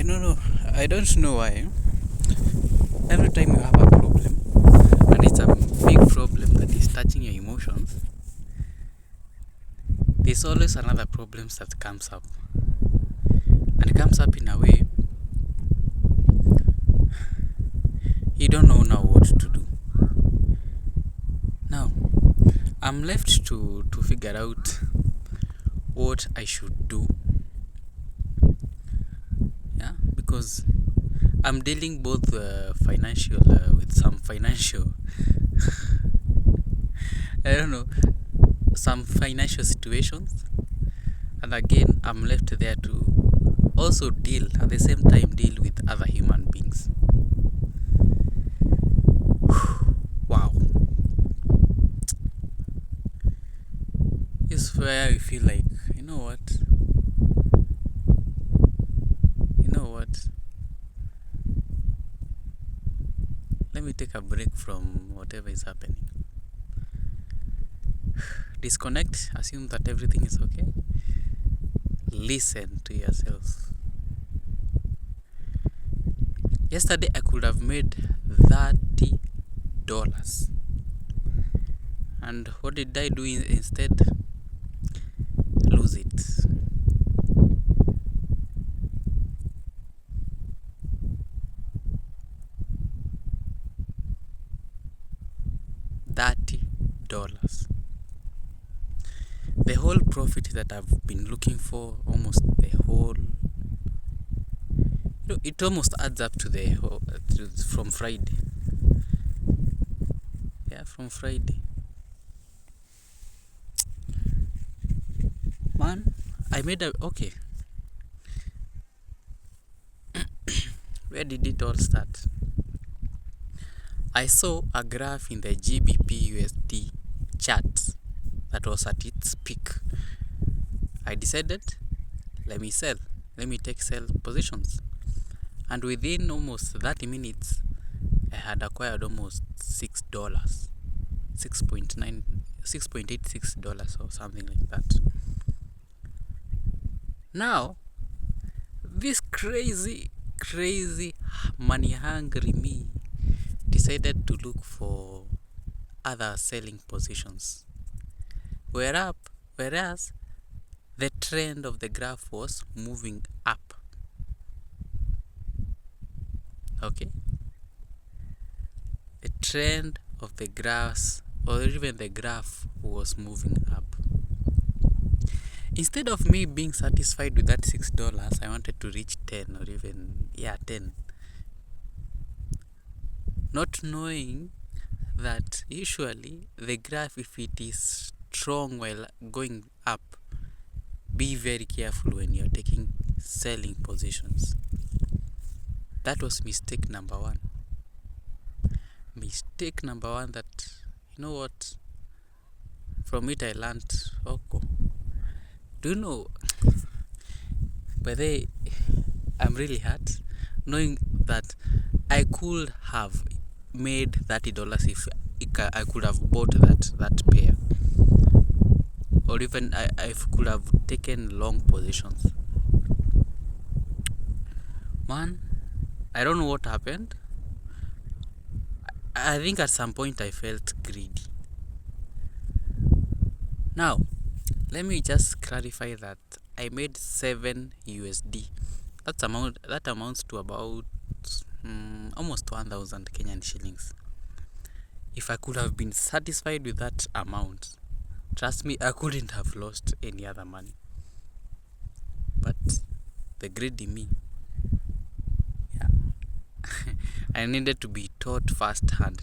don't know. I don't know why. Every time you have a problem, and it's a big problem that is touching your emotions, there's always another problem that comes up. And it comes up in a way you don't know now what to do. Now, I'm left to figure out what I should do. Yeah, because I'm dealing both financial with some financial I don't know, some financial situations, and again I'm left there to also deal at the same time deal with other human beings. Wow, it's where I feel like, you know what, let me take a break from whatever is happening. Disconnect, assume that everything is okay, listen to yourself. Yesterday I could have made $30, and what did I do instead? Lose it. $30. The whole profit that I've been looking for, almost the whole, it almost adds up to the whole, from Friday. Yeah, from Friday. Man, I made a, okay. Where did it all start? I saw a graph in the GBP USD chart that was at its peak. I decided, let me sell. Let me take sell positions. And within almost 30 minutes, I had acquired almost $6, $6.86 or something like that. Now, this crazy money hungry me decided to look for other selling positions. Whereas the trend of the graph was moving up. Okay? The trend of the graphs, or even the graph, was moving up. Instead of me being satisfied with that $6, I wanted to reach 10 or even 10. Not knowing that usually the graph, if it is strong while going up, be very careful when you're taking selling positions. That was mistake number one. Mistake number one that, you know what, from it I learned, do you know, by the way, I'm really hurt knowing that I could have made $30 if I could have bought that pair, or even I could have taken long positions. Man, I don't know what happened. I think at some point I felt greedy. Now, let me just clarify that I made $7. That amounts to about almost 1,000 Kenyan shillings. If I could have been satisfied with that amount, trust me, I couldn't have lost any other money. But the greedy me, I needed to be taught firsthand.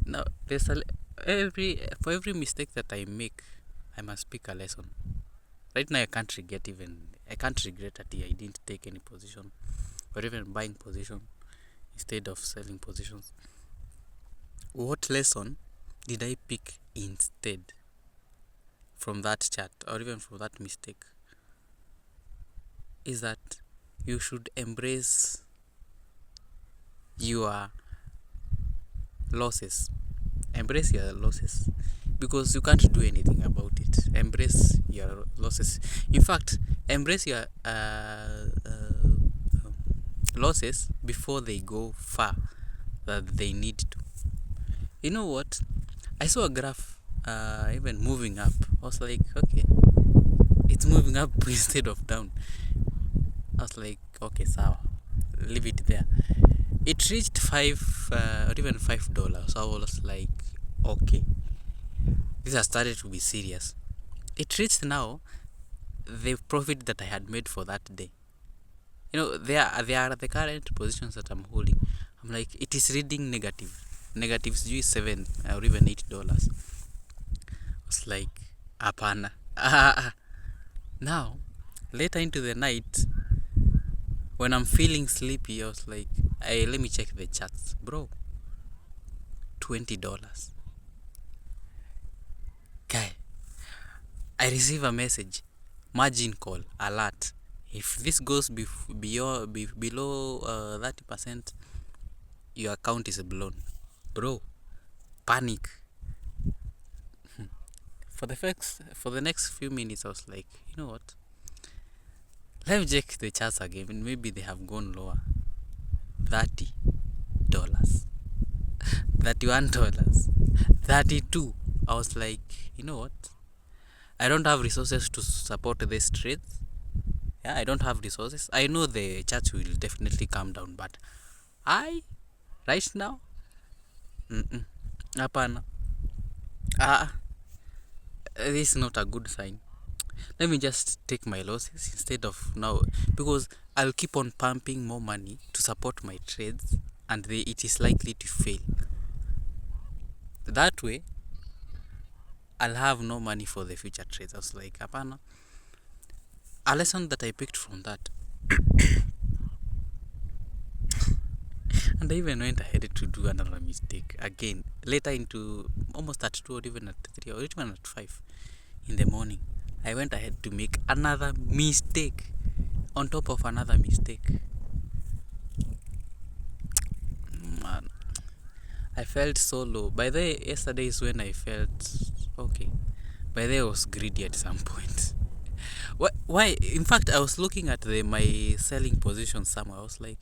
Now, for every mistake that I make, I must pick a lesson. Right now, I can't regret that I didn't take any position, or even buying position instead of selling positions. What lesson did I pick instead from that chart, or even from that mistake? Is that you should embrace your losses. Embrace your losses, because you can't do anything about it. Embrace your losses. In fact, embrace your losses before they go far that they need to. You know what? I saw a graph even moving up. I was like, okay, it's moving up instead of down. I was like, okay, sawa, leave it there. It reached $5 or even $5. So I was like, okay, this has started to be serious. It reached now the profit that I had made for that day. You know, they are the current positions that I'm holding. I'm like, it is reading negatives sijui 7 or even $8. I was like, apana. Now, later into the night, when I'm feeling sleepy, I was like, hey, let me check the charts. Bro, $20. Guy, I receive a message, margin call, alert. If this goes below 30%, your account is blown. Bro, panic. For the next few minutes, I was like, you know what? Let me check the charts again, and maybe they have gone lower. $30, $31, 32. I was like, you know what? I don't have resources to support these trades. Yeah, I don't have resources. I know the charts will definitely come down, but right now, hapana. This is not a good sign. Let me just take my losses instead of now, because I'll keep on pumping more money to support my trades, and it is likely to fail. That way, I'll have no money for the future trades. I was like, hapana. A lesson that I picked from that, and I even went ahead to do another mistake again later into almost at 2 or even at 3 or even at 5 in the morning. I went ahead to make another mistake on top of another mistake. Man, I felt so low. By the way, yesterday is when I felt okay. By the way, I was greedy at some point. Why? In fact, I was looking at my selling position somewhere. I was like,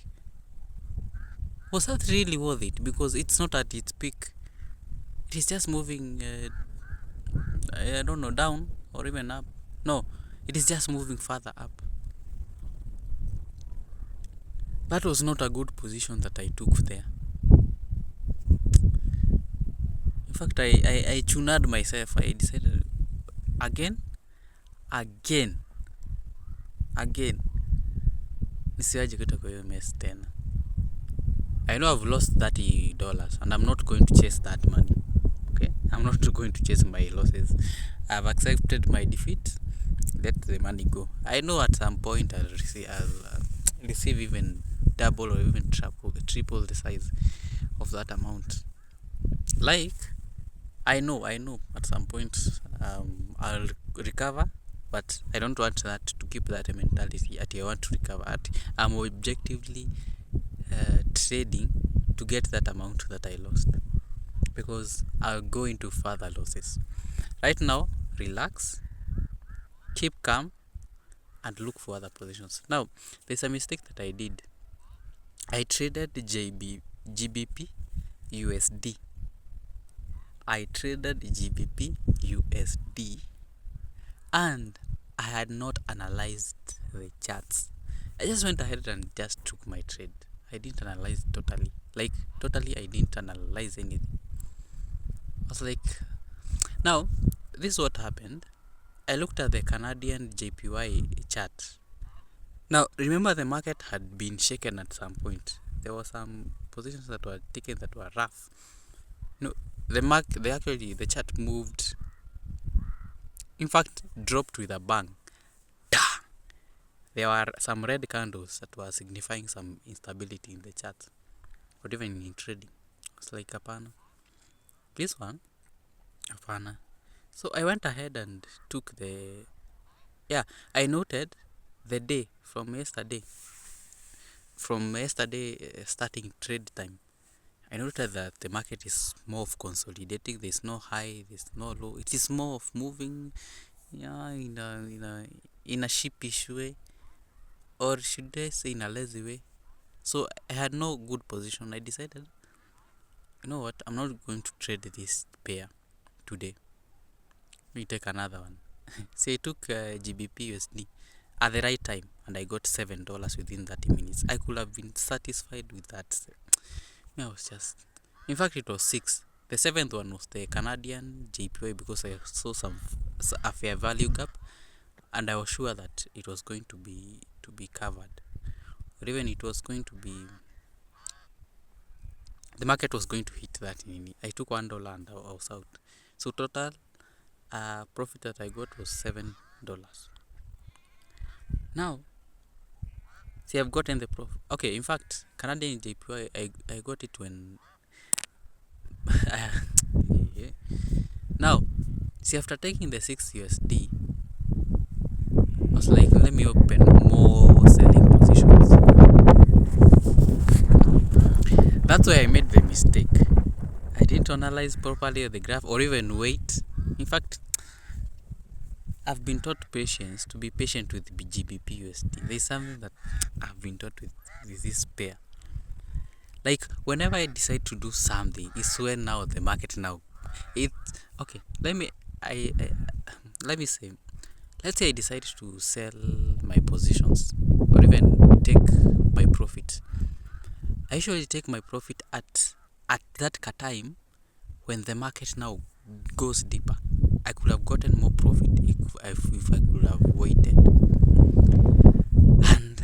was that really worth it? Because it's not at its peak. It is just moving, I don't know, down or even up. No, it is just moving further up. That was not a good position that I took there. In fact, I tuned myself. I decided again, nisiwaje kutoka kwa hiyo mess tena. I know I've lost $30 and I'm not going to chase that money. Okay, I'm not going to chase my losses. I've accepted my defeat. Let the money go. I know at some point I'll receive even double or even triple the size of that amount. Like, I know at some point I'll recover, but I don't want that to keep that mentality at I want to recover. I'm objectively trading to get that amount that I lost, because I'll go into further losses. Right now, relax, keep calm, and look for other positions. Now, there's a mistake that I did. I traded GBP USD. I traded GBP USD, and I had not analyzed the charts. I just went ahead and just took my trade. I didn't analyze totally. Like, totally, I didn't analyze anything. I was like, now, this is what happened. I looked at the Canadian JPY chart. Now, remember, the market had been shaken at some point. There were some positions that were taken that were rough. No, the chart moved, in fact, dropped with a bang. There were some red candles that were signifying some instability in the chart, or even in trading. It's like, apana. This one, apana. So I went ahead and took I noted the day from yesterday starting trade time. I noted that the market is more of consolidating. There's no high, there's no low. It is more of moving, in a sheepish way, or should I say in a lazy way. So I had no good position. I decided, you know what, I'm not going to trade this pair today. Let me take another one. See, I took GBP USD at the right time and I got $7 within 30 minutes. I could have been satisfied with that. I was just, in fact, it was six. The seventh one was the Canadian JPY because I saw a fair value gap, and I was sure that it was going to be covered, or even it was going to be, the market was going to hit that. I took $1 and I was out. So total profit that I got was $7. Now, see, I've gotten the profit. Okay, in fact, Canadian JPY, I got it when yeah. Now, see, after taking the 6 USD, I was like, let me open more selling positions. That's why I made the mistake. I didn't analyze properly the graph or even wait. In fact, I've been taught patience, to be patient with GBP USD. There's something that I've been taught with this pair. Like, whenever I decide to do something, it's when now the market now, it, okay, let me say, let's say I decide to sell my positions or even take my profit. I usually take my profit at that time when the market now goes deeper. I could have gotten more profit if I could have waited. And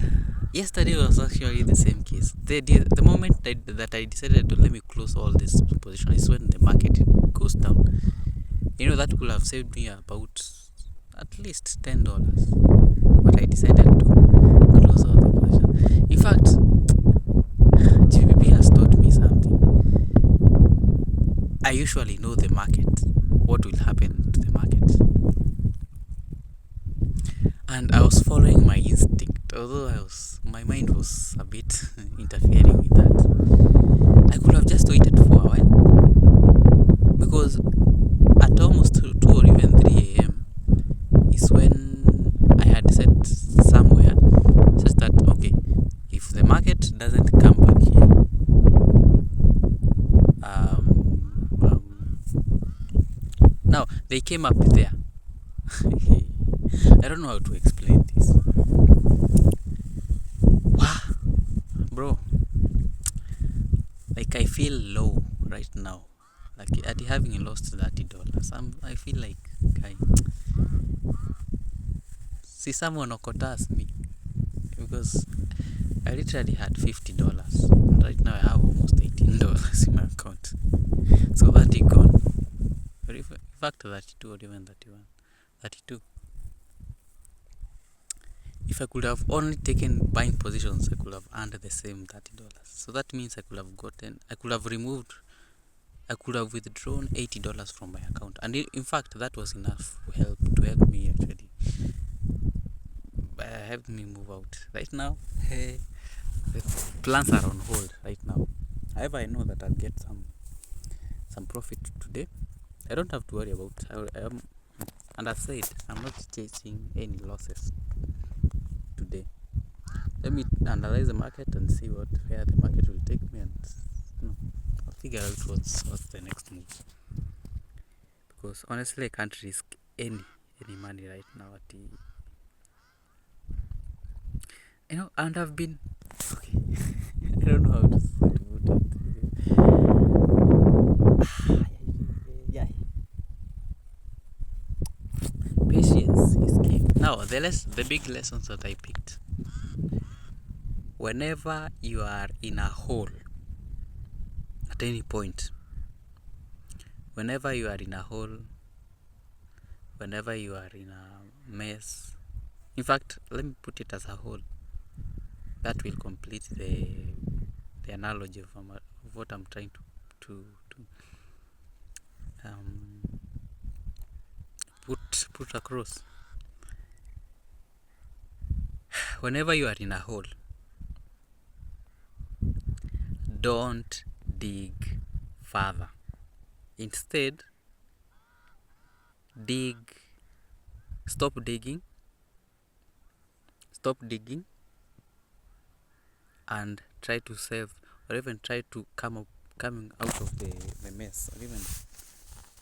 yesterday was actually the same case. The moment that I decided to let me close all this position is when the market goes down. That could have saved me about at least $10. But I decided to close all the position. In fact, GBP has taught me something. I usually know the market, what will happen to the market. And I was following my instinct, although my mind was a bit interfering with that. I could have just waited for a while, because at almost 2 or even 3 a.m. is when I had set somewhere such that, okay, if the market doesn't come back here, now they came up there. I don't know how to explain this. Wow, bro, like I feel low right now, like at having lost $30. I feel like, guy, see, someone okotas me, because I literally had $50 and right now I have almost $18 in my account. So 30 gone, or in fact 32 or even 31, 32. If I could have only taken buying positions, I could have earned the same $30. So that means I could have withdrawn $80 from my account. And in fact, that was enough to help me actually. Helped me move out. Right now, the plans are on hold right now. However, I know that I'll get some profit today. I don't have to worry about it. And I've said, I'm not chasing any losses today. Let me analyze the market and see where the market will take me, and I'll figure out what's the next move. Because honestly, I can't risk any money right now and I've been okay. I don't know how to put it. Yeah. Patience is key. Now, the big lessons that I picked. Whenever you are in a hole at any point, whenever you are in a hole, whenever you are in a mess, in fact, let me put it as a hole. That will complete the analogy of what I'm trying to put across. Whenever you are in a hole, don't dig further. Instead, stop digging, and try to save, or even try to coming out of the mess, or even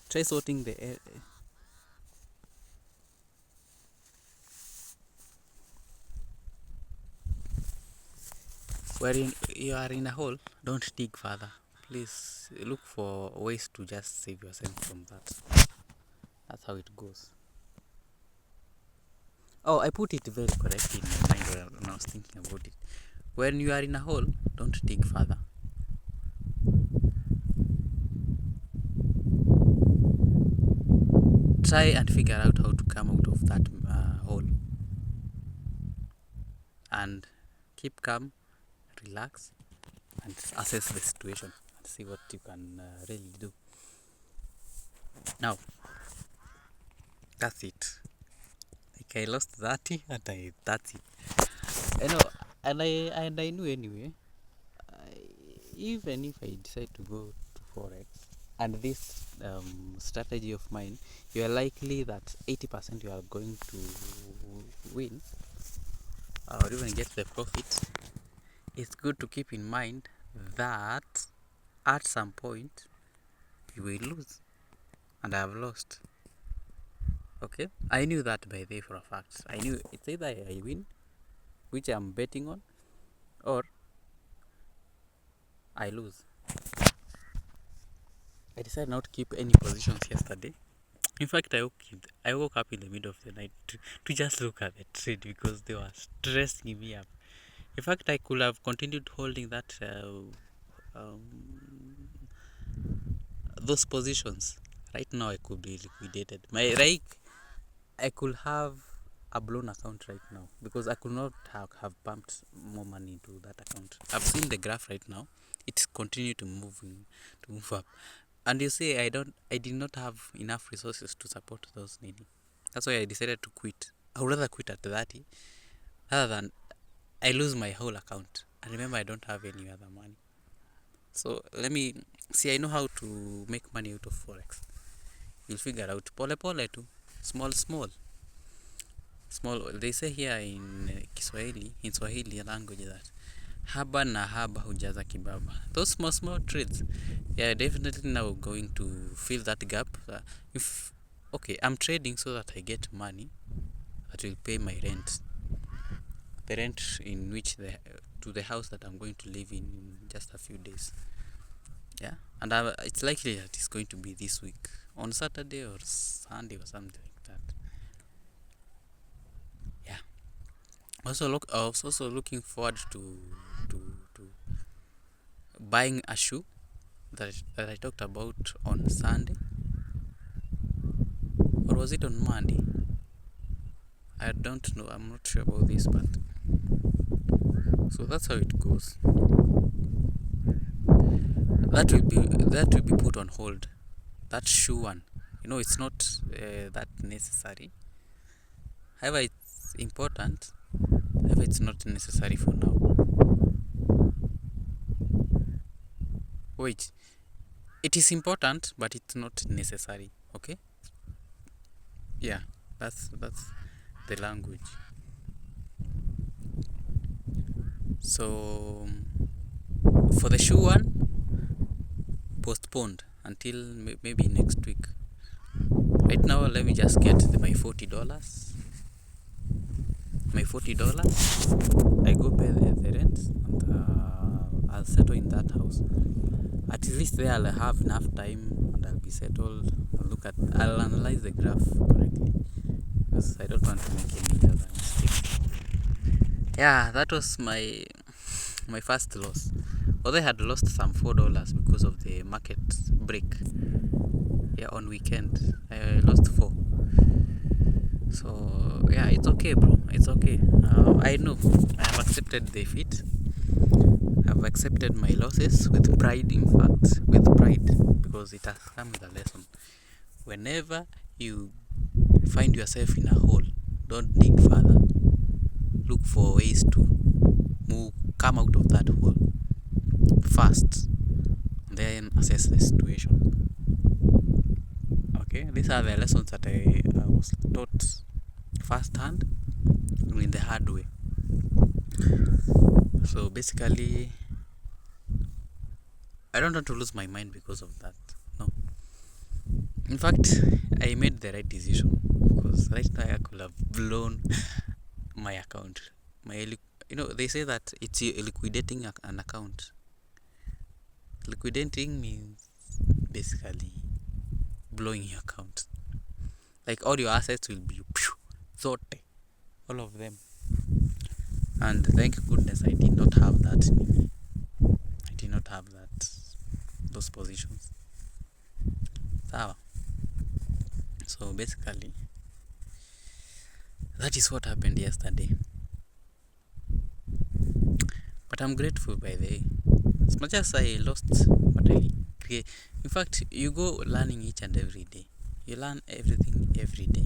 try sorting the air. Wherein you are in a hole, don't dig further. Please look for ways to just save yourself from that. That's how it goes. Oh, I put it very correctly in my mind when I was thinking about it. When you are in a hole, don't dig further. Try and figure out how to come out of that hole. And keep calm, relax, and assess the situation and see what you can really do. Now, that's it. Like I lost 30 and that's it. I know, and I knew anyway. Even if I decide to go to forex and this strategy of mine, you are likely that 80% you are going to win or even get the profit. It's good to keep in mind that at some point you will lose, and I have lost. Okay, I knew that by day for a fact. I knew it's either I win, which I'm betting on, or I lose. I decided not to keep any positions yesterday. In fact, I woke up in the middle of the night to just look at the trade because they were stressing me up. In fact, I could have continued holding that those positions. Right now, I could be liquidated. I could have a blown account right now because I could not have pumped more money into that account. I've seen the graph right now; it's continued to move up. And you say I did not have enough resources to support those needy. That's why I decided to quit. I would rather quit at 30 rather than I lose my whole account. And remember, I don't have any other money. So let me see. I know how to make money out of forex. You'll figure out pole pole too, small small. They say here in Kiswahili, in Swahili language, that haba na haba hujaza kibaba. Those small trades, yeah, definitely now going to fill that gap. If okay, I'm trading so that I get money that will pay my rent, the rent in which to the house that I'm going to live in just a few days. Yeah, and it's likely that it's going to be this week on Saturday or Sunday or something like that. Yeah. I was also looking forward to buying a shoe that I talked about on Sunday, or was it on Monday? I don't know. I'm not sure about this, but so that's how it goes. That will be put on hold. That shoe one, it's not that necessary. However, it's important. However, it's not necessary for now. Wait, it is important, but it's not necessary. Okay? Yeah, that's the language. So for the shoe one, postponed until maybe next week. Right now, let me just get my $40. My $40. I go pay the rent, and I'll settle in that house. At least there I'll have enough time and I'll be settled. I'll analyze the graph correctly because I don't want to make any other mistake. Yeah, that was my first loss. Although I had lost some $4 because of the market break. Yeah, on weekend I lost 4. So yeah, it's okay, bro. It's okay. I know I have accepted defeat. I've accepted my losses with pride, in fact, with pride, because it has come with a lesson. Whenever you find yourself in a hole, don't dig further. Look for ways to come out of that hole first, then assess the situation. Okay, these are the lessons that I was taught firsthand in the hard way. So basically, I don't want to lose my mind because of that. No. In fact, I made the right decision because right now I could have blown my account. They say that it's liquidating an account. Liquidating means basically blowing your account. Like all your assets will be zote, all of them. And thank goodness I did not have that in me. I did not have those positions. So basically, that is what happened yesterday. But I'm grateful by the way. As much as I lost, but I create. In fact, you go learning each and every day. You learn everything every day.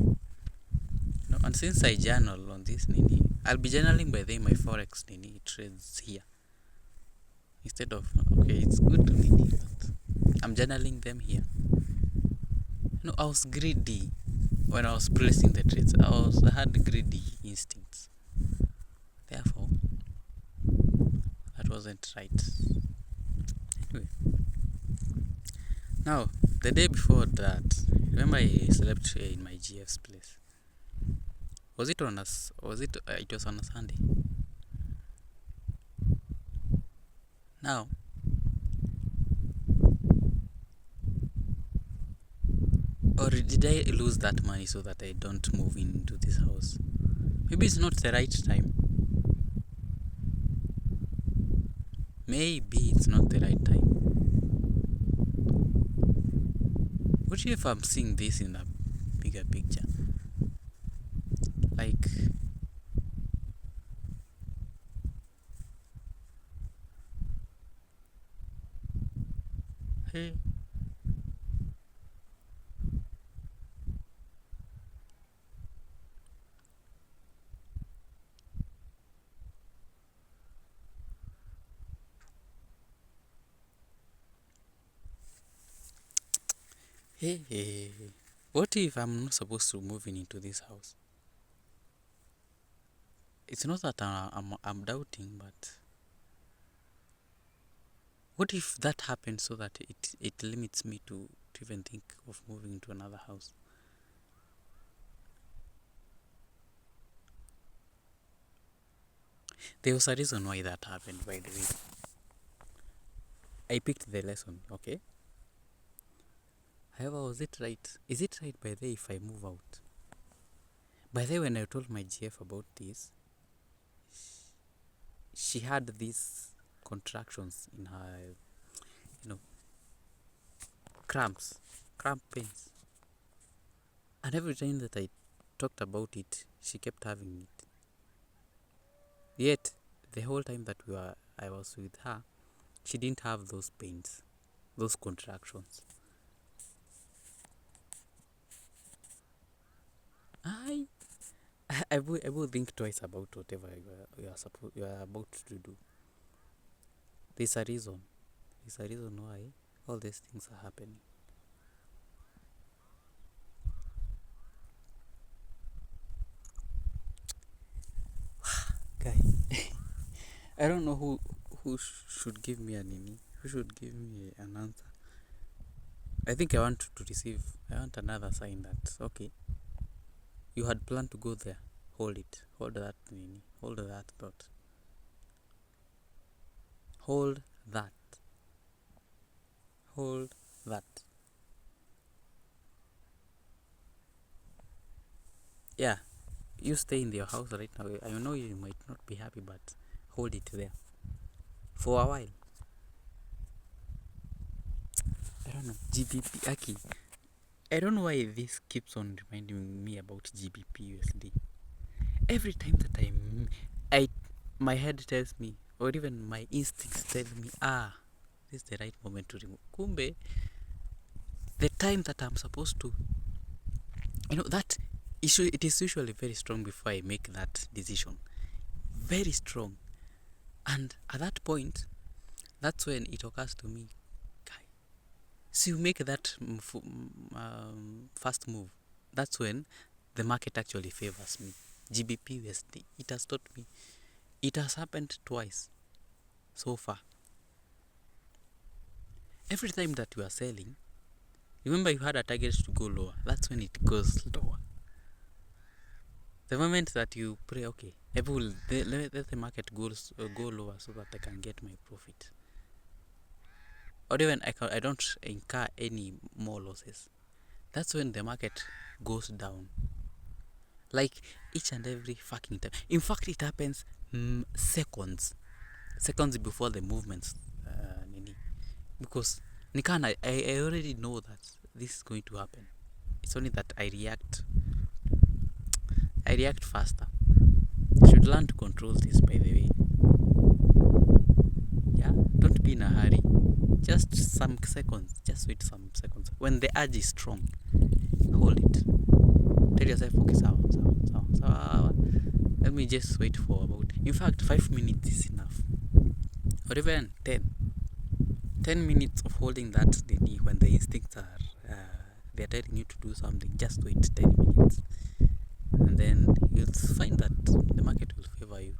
And since I journal on this Nini, I'll be journaling by the way my forex Nini trades here. Instead of it's good to Nini, but I'm journaling them here. I was greedy when I was placing the trades. I had greedy instincts. Therefore, that wasn't right. Anyway, now the day before that, remember I slept in my GF's place. Was it on us? It was on a Sunday. Now, or did I lose that money so that I don't move into this house? Maybe it's not the right time. Maybe it's not the right time. What if I'm seeing this in a bigger picture? Like, hey, hey, what if I'm not supposed to move into this house? It's not that I'm doubting, but what if that happens so that it limits me to even think of moving into another house? There was a reason why that happened, by the way. I picked the lesson, okay? However, was it right? Is it right by the way if I move out? By the way, when I told my GF about this, she had these contractions in her, cramp pains. And every time that I talked about it, she kept having it. Yet, the whole time that I was with her, she didn't have those pains, those contractions. I will think twice about whatever you are about to do. There's a reason. There's a reason why all these things are happening. Guy, I don't know who should give me who should give me an answer. I think I want another sign that okay, you had planned to go there. Hold it. Hold that Hold that thought. Hold that. Hold that. Yeah, you stay in your house right now. I know you might not be happy, but hold it there for a while. I don't know. GBP Aki. I don't know why this keeps on reminding me about GBP USD. Every time that my head tells me, or even my instincts tell me, this is the right moment to remove. Kumbe, the time that I'm supposed to, that issue, it is usually very strong before I make that decision. Very strong. And at that point, that's when it occurs to me, so you make that first move. That's when the market actually favors me. GBP USD. It has taught me. It has happened twice. so far. Every time that you are selling, remember you had a target to go lower. That's when it goes lower. The moment that you pray, okay, let the market go lower so that I can get my profit, or even I don't incur any more losses. That's when the market goes down. Like each and every fucking time. In fact, it happens seconds before the movements. Because I already know that this is going to happen. It's only that I react faster. You should learn to control this, by the way. Yeah, don't be in a hurry. Just some seconds. Just wait some seconds. When the urge is strong, hold it. Tell yourself, okay, sawa. Let me just wait for about, in fact, 5 minutes is enough. Or even 10 minutes of holding that knee when the instincts are they're telling you to do something. Just wait 10 minutes, and then you'll find that the market will favor you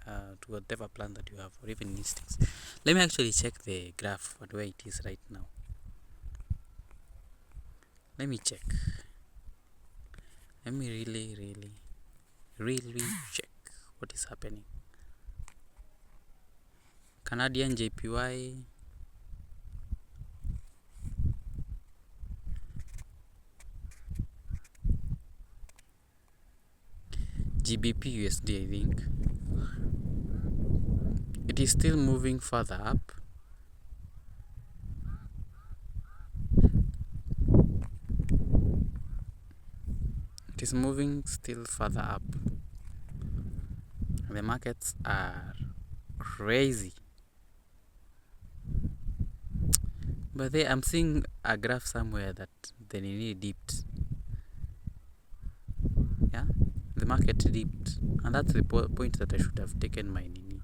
to whatever plan that you have, or even instincts. Let me actually check the graph and where it is right now. Let me check. Let me really check what is happening. Canadian JPY, GBP USD, I think it is still moving further up. It is moving still further up. The markets are crazy. But I'm seeing a graph somewhere that the Nini dipped. Yeah, the market dipped, and that's the point that I should have taken my Nini.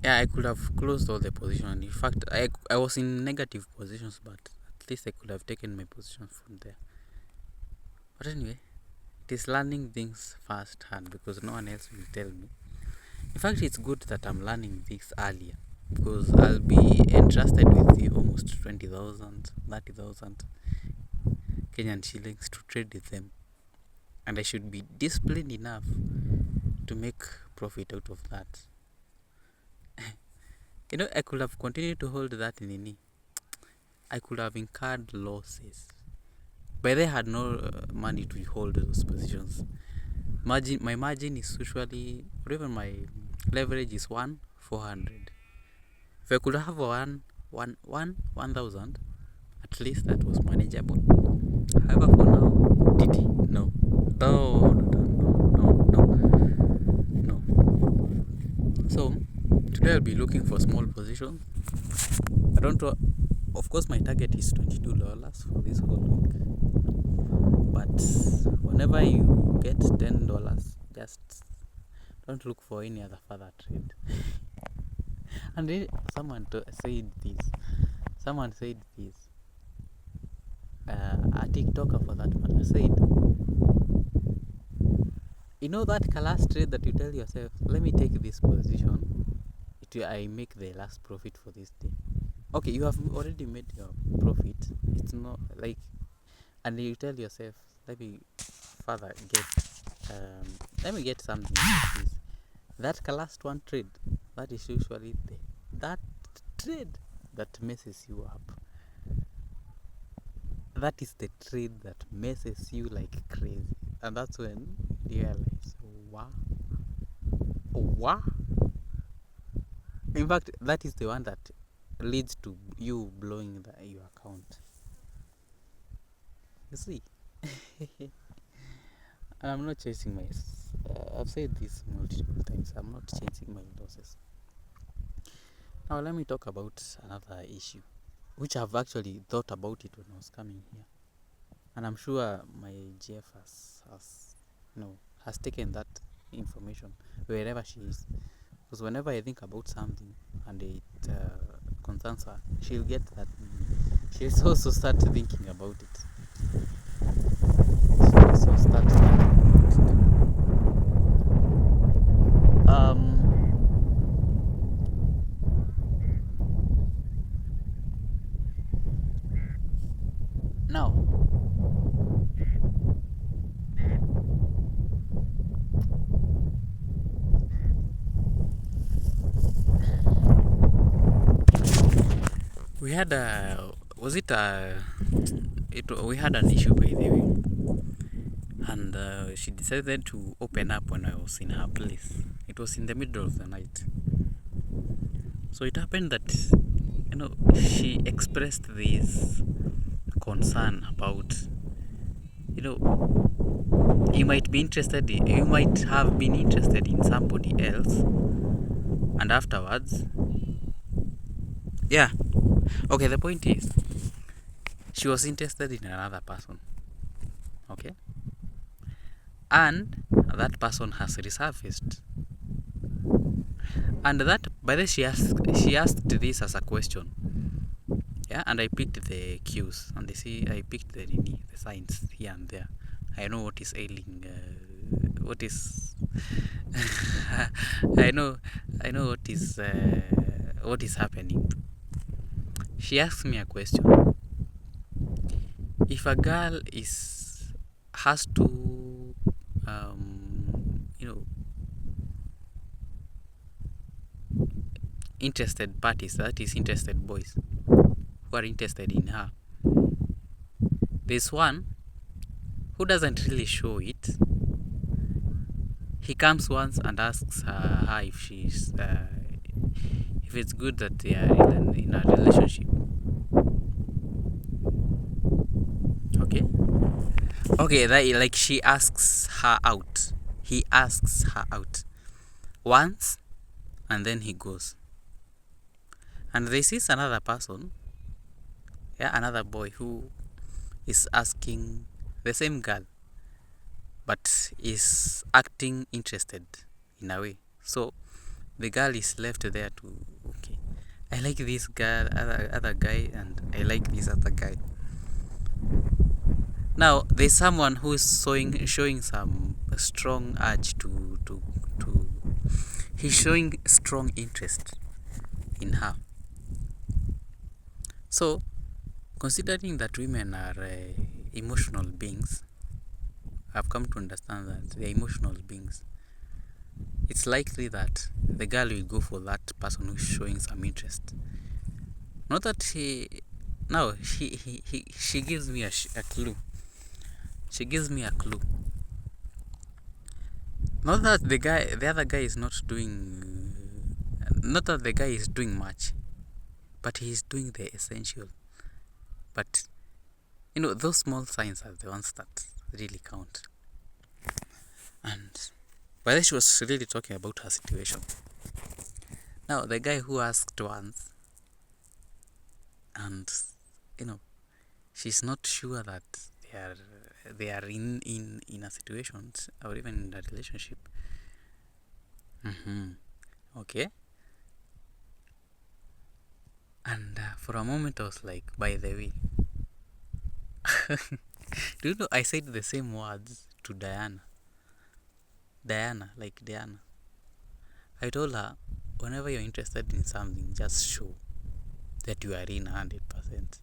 I could have closed all the positions. In fact, I was in negative positions, but at least I could have taken my position from there. But anyway, it is learning things firsthand because no one else will tell me. In fact, it's good that I'm learning this earlier, because I'll be entrusted with the almost 20,000, 30,000 Kenyan shillings to trade with them, and I should be disciplined enough to make profit out of that. I could have continued to hold that Nini. I could have incurred losses, but they had no money to hold those positions. My margin is usually, or even my leverage is 1,400. If I could have 1,000, at least that was manageable. However, for now, no. So today I'll be looking for small positions. I don't know. Of course, my target is $22 for this whole week. But whenever you get $10, just don't look for any other further trade. And someone said this. A TikToker, for that matter, said, that last trade that you tell yourself, let me take this position, I make the last profit for this day. Okay, you have already made your profit. It's not like, and you tell yourself, let me get something like this. That last one trade, that is usually that trade that messes you up. That is the trade that messes you like crazy, and that's when you realize, wow. In fact, that is the one that leads to you blowing your account. You see. And I'm not chasing my I've said this multiple times, I'm not chasing my losses. Now let me talk about another issue, which I've actually thought about it when I was coming here, and I'm sure my GF has taken that information wherever she is, because whenever I think about something and it concerns her, she'll get that. She'll also start thinking about it. She'll also start We had a was it a it we had an issue, by the way, and she decided to open up when I was in her place. It was in the middle of the night. So it happened that, she expressed this concern about, you might have been interested in somebody else, and afterwards, yeah, okay, the point is, she was interested in another person, okay, and that person has resurfaced. And that, by the way, she asked this as a question. Yeah, and I picked the cues, and I picked the signs here and there. I know what is ailing, what is I know what is happening. She asked me a question. If a girl has to interested parties, that is interested boys who are interested in her, there's one who doesn't really show it. He comes once and asks her if she's if it's good that they are in a relationship. Okay, like she asks her out. He asks her out once, and then he goes. And this is another person, another boy who is asking the same girl, but is acting interested in a way. So the girl is left there to, okay, I like this girl, other guy, and I like this other guy. Now there's someone who is showing some strong urge to he's showing strong interest in her. So, considering that women are emotional beings, I've come to understand that they're emotional beings. It's likely that the girl will go for that person who's showing some interest. Not that she gives me a clue. She gives me a clue. Not that the other guy is not doing, not that the guy is doing much, but he is doing the essential. But, those small signs are the ones that really count. And, by she was really talking about her situation. Now, the guy who asked once, and, she's not sure that they are in a situation or even in a relationship. Okay. And for a moment I was like, by the way, do you know I said the same words to Diana. I told her, whenever you're interested in something, just show that you are in 100%.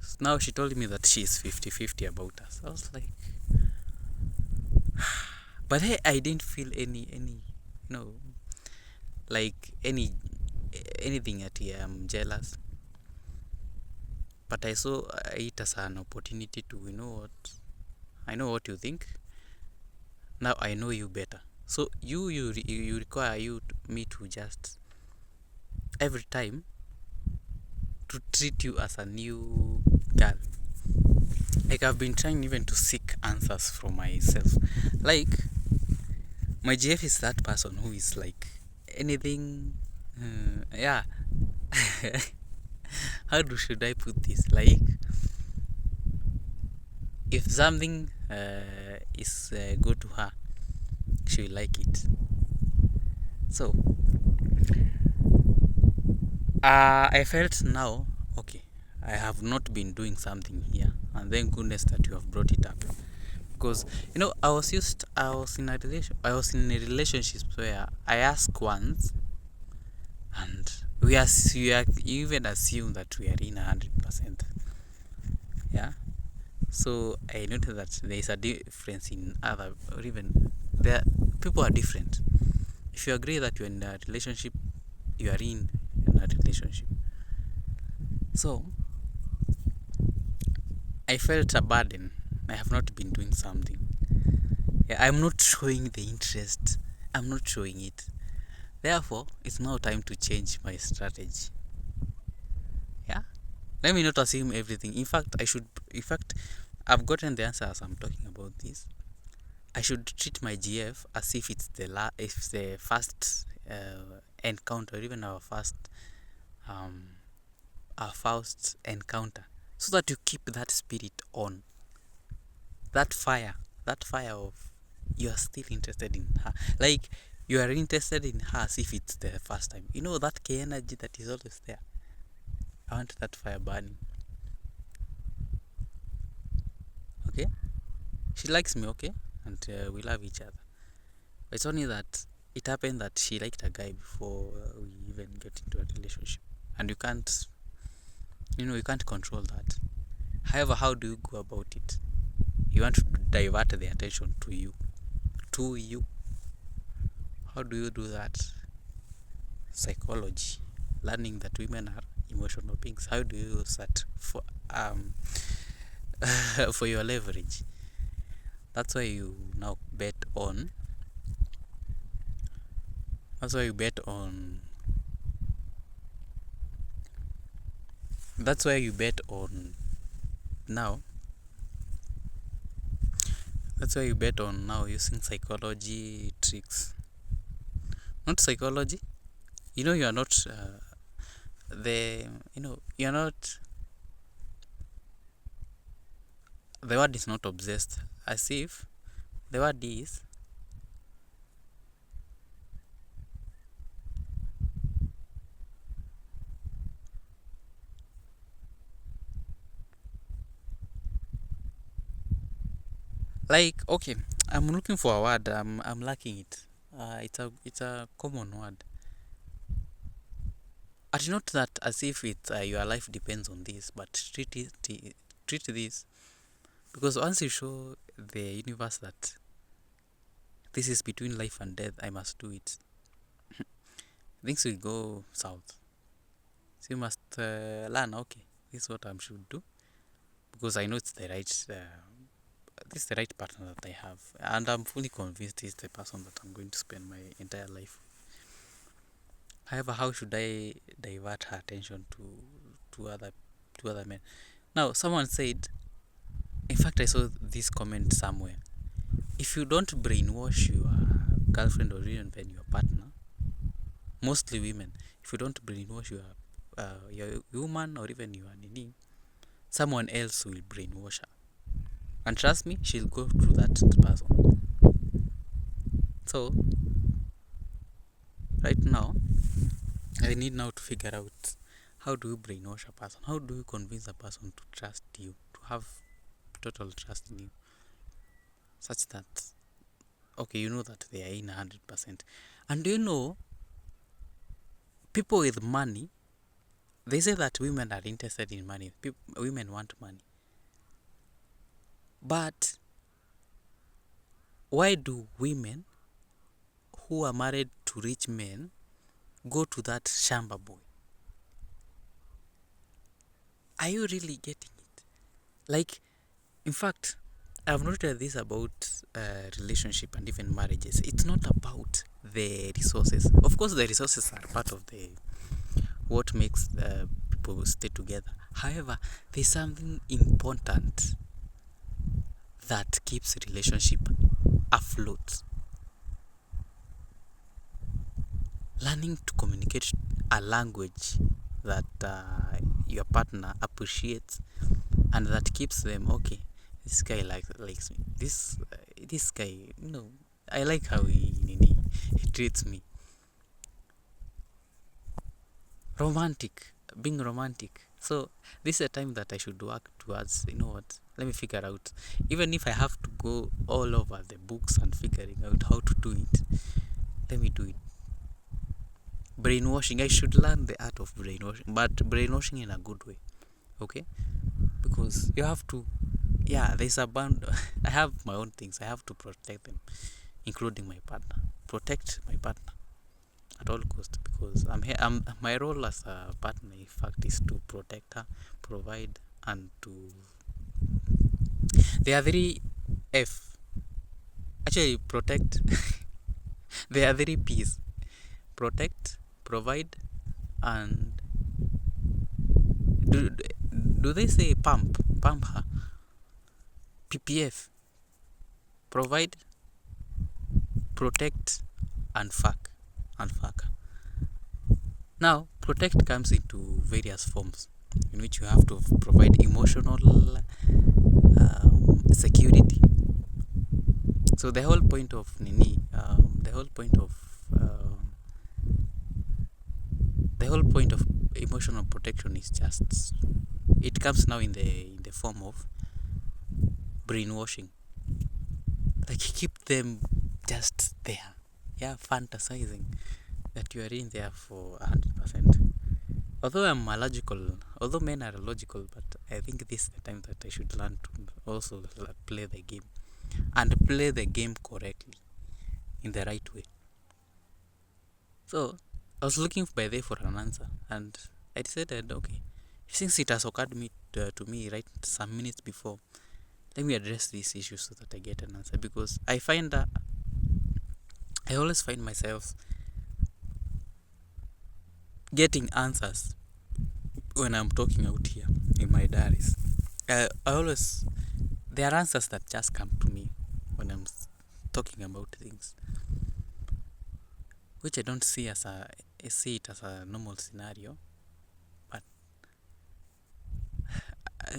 So now she told me that she's 50-50 about us. I was like, but hey, I didn't feel any like anything that I'm jealous. But I saw it as an opportunity to, I know what you think. Now I know you better. So you require me to just every time to treat you as a new girl. Like I've been trying even to seek answers from myself. Like my GF is that person who is like anything. How should I put this? Like if something is good to her, she will like it. So I felt now, okay, I have not been doing something here, and thank goodness that you have brought it up. Because I was in a relationship where I asked once, and we even assume that we are in 100%. Yeah. So I noted that there is a difference in other, or even people are different. If you agree that you're in a relationship, you are in a a relationship. So I felt a burden. I have not been doing something. Yeah, I'm not showing the interest. I'm not showing it. Therefore, it's now time to change my strategy. Yeah. Let me not assume everything. In fact, I've gotten the answer as I'm talking about this. I should treat my GF as if it's the first encounter, or even um, our first encounter, so that you keep that spirit on, that fire of you are still interested in her, like you are interested in her as if it's the first time. You know that K energy that is always there. I want that fire burning. Okay, she likes me, okay, and we love each other. It's only that it happened that she liked a guy before we even get into a relationship, and you can't control that. However, how do you go about it? You want to divert the attention to you. How do you do that? Psychology, learning that women are emotional beings. How do you use that for for your leverage? That's why you now bet on. That's why you bet on. That's why you bet on now. That's why you bet on now using psychology tricks. Not psychology. You are not you're not. The word is not obsessed. As if the word is like, okay, I'm looking for a word. I'm lacking it. It's a common word. And not that as if your life depends on this, but treat this, because once you show the universe that this is between life and death, I must do it, things will go south. So you must learn. Okay, this is what I should do, because I know it's the right. This is the right partner that I have, and I'm fully convinced he's the person that I'm going to spend my entire life. However, how should I divert her attention to other men? Now, someone said, in fact, I saw this comment somewhere. If you don't brainwash your girlfriend or even your partner, mostly women, if you don't brainwash your woman or even your nini, someone else will brainwash her. And trust me, she'll go through that person. So, right now, I need now to figure out, how do you brainwash a person? How do you convince a person to trust you, to have total trust in you, such that, okay, you know that they are in 100%. And do you know, people with money, they say that women are interested in money. Women want money. But why do women who are married to rich men go to that shamba boy? Are you really getting it? Like, in fact, I've noted this about relationship and even marriages. It's not about the resources. Of course, the resources are part of the what makes people stay together. However, there's something important that keeps a relationship afloat. Learning to communicate a language that your partner appreciates and that keeps them, okay, this guy likes me. This guy, I like how he treats me. Being romantic. So this is a time that I should work towards, what, let me figure out, even if I have to go all over the books and figuring out how to do it, let me do it. Brainwashing, I should learn the art of brainwashing, but brainwashing in a good way, okay? Because you have to, there's a band. I have my own things, I have to protect them, including my partner. Protect my partner. at all cost, because my role as a partner, in fact, is to protect her, provide, and to. There are three F. Actually, protect. There are three P's: protect, provide, and do they say pump her? PPF: provide, protect, and fuck. Now, protect comes into various forms in which you have to provide emotional security. So the whole point of the whole point of emotional protection is just, it comes now in the form of brainwashing. Like, keep them just there, yeah, fantasizing that you are in there for 100%. Although men are logical, but I think this is the time that I should learn to also play the game, and play the game correctly, in the right way. So I was looking by there for an answer, and I decided, okay, since it has occurred to me right some minutes before, let me address this issue so that I get an answer, because I always find myself getting answers when I'm talking out here in my diaries. I always, there are answers that just come to me when I'm talking about things, which I don't see I see it as a normal scenario, but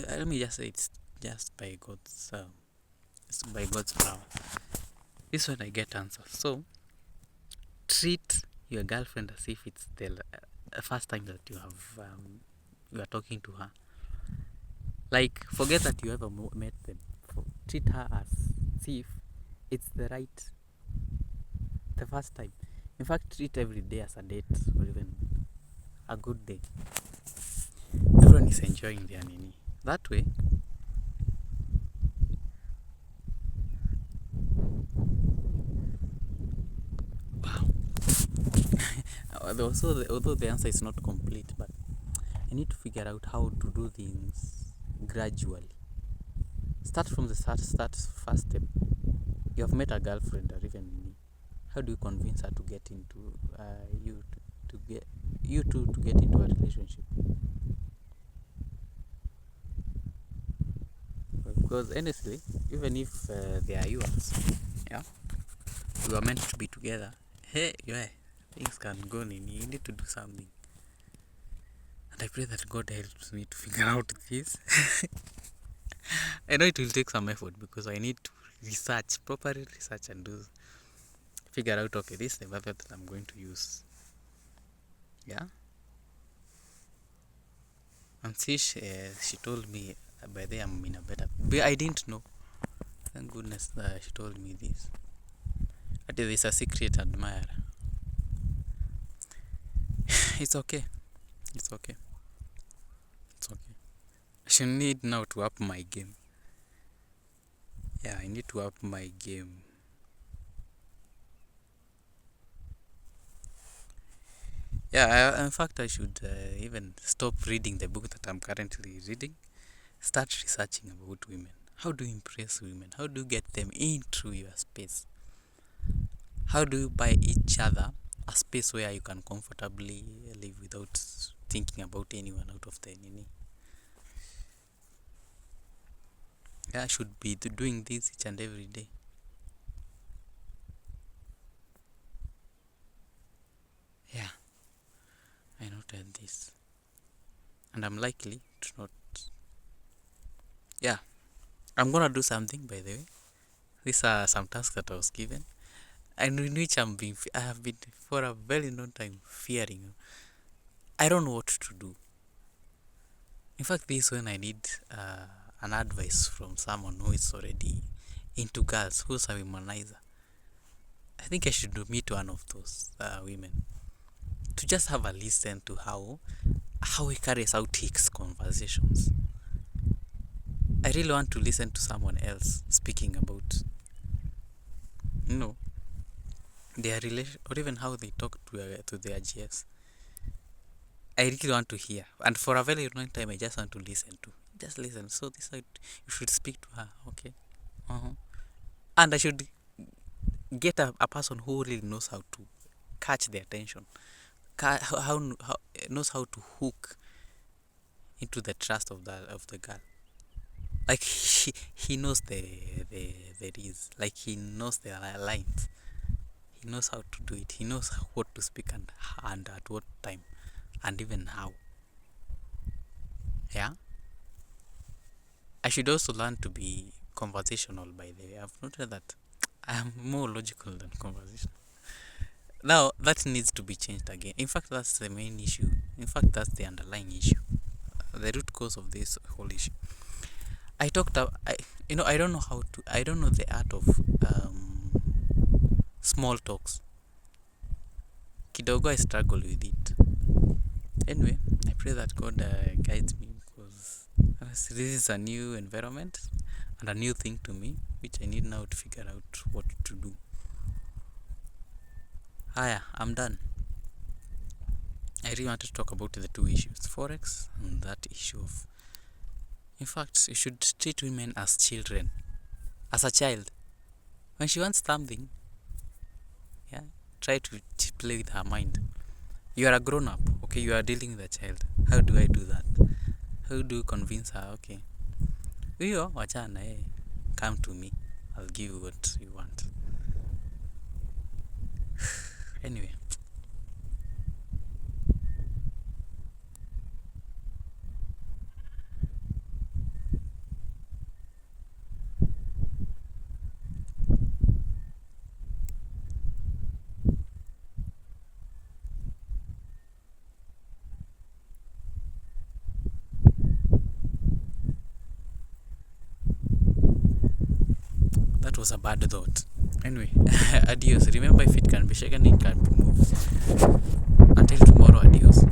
let me just say it's just by God's power. This is when I get answers. So treat your girlfriend as if it's the first time that you are talking to her. Like, forget that you ever met them. Treat her as, see if it's the first time. In fact, treat every day as a date, or even a good day. Everyone is enjoying their nini. That way, wow. Although the answer is not complete, but I need to figure out how to do things gradually. Start from the first step. You have met a girlfriend, or even me. How do you convince her to get into you two to get into a relationship? Because honestly, even if they are yours, yeah, you are meant to be together. Hey, yeah, things can go in. You need to do something, and I pray that God helps me to figure out this. I know it will take some effort, because I need to properly research, and figure out, okay, this is the method that I'm going to use. Yeah. And see, she told me, by the I'm in a better. But I didn't know. Thank goodness she told me this. That is a secret admirer. It's okay. It's okay. It's okay. I should need now to up my game. Yeah, I need to up my game. Yeah, in fact, I should even stop reading the book that I'm currently reading. Start researching about women. How do you impress women? How do you get them into your space? How do you buy each other a space where you can comfortably live without thinking about anyone out of the nini? Yeah, I should be doing this each and every day. Yeah, I noted this. And I'm likely to not. Yeah, I'm gonna do something, by the way. These are some tasks that I was given, and in which I have been for a very long time fearing. I don't know what to do. In fact, this is when I need an advice from someone who is already into girls, who's a womanizer. I think I should meet one of those women to just have a listen to how he carries out his conversations. I really want to listen to someone else speaking about, you know, their relation, or even how they talk to their GFs. I really want to hear, and for a very long time, I just want to listen to. Just listen. So this side, you should speak to her, okay? And I should get a person who really knows how to catch their attention, how knows how to hook into the trust of the girl. Like he knows the reads, like he knows the lines. He knows how to do it. He knows what to speak and at what time, and even how. Yeah. I should also learn to be conversational. By the way, I've noted that I am more logical than conversational. Now that needs to be changed again. In fact, that's the main issue. In fact, that's the underlying issue, the root cause of this whole issue. I talked about, I don't know how to, I don't know the art of small talks. Kidogo, I struggle with it. Anyway, I pray that God guides me, because this is a new environment and a new thing to me, which I need now to figure out what to do. Hiya, I'm done. I really want to talk about the two issues, Forex and that issue of, in fact, you should treat women as children. As a child. When she wants something, yeah, try to play with her mind. You are a grown up, okay? You are dealing with a child. How do I do that? How do you convince her? Okay, Uyo, wachana, come to me. I'll give you what you want. Anyway. That was a bad thought. Anyway, adios. Remember, if it can be shaken, it can be moved. Until tomorrow, adios.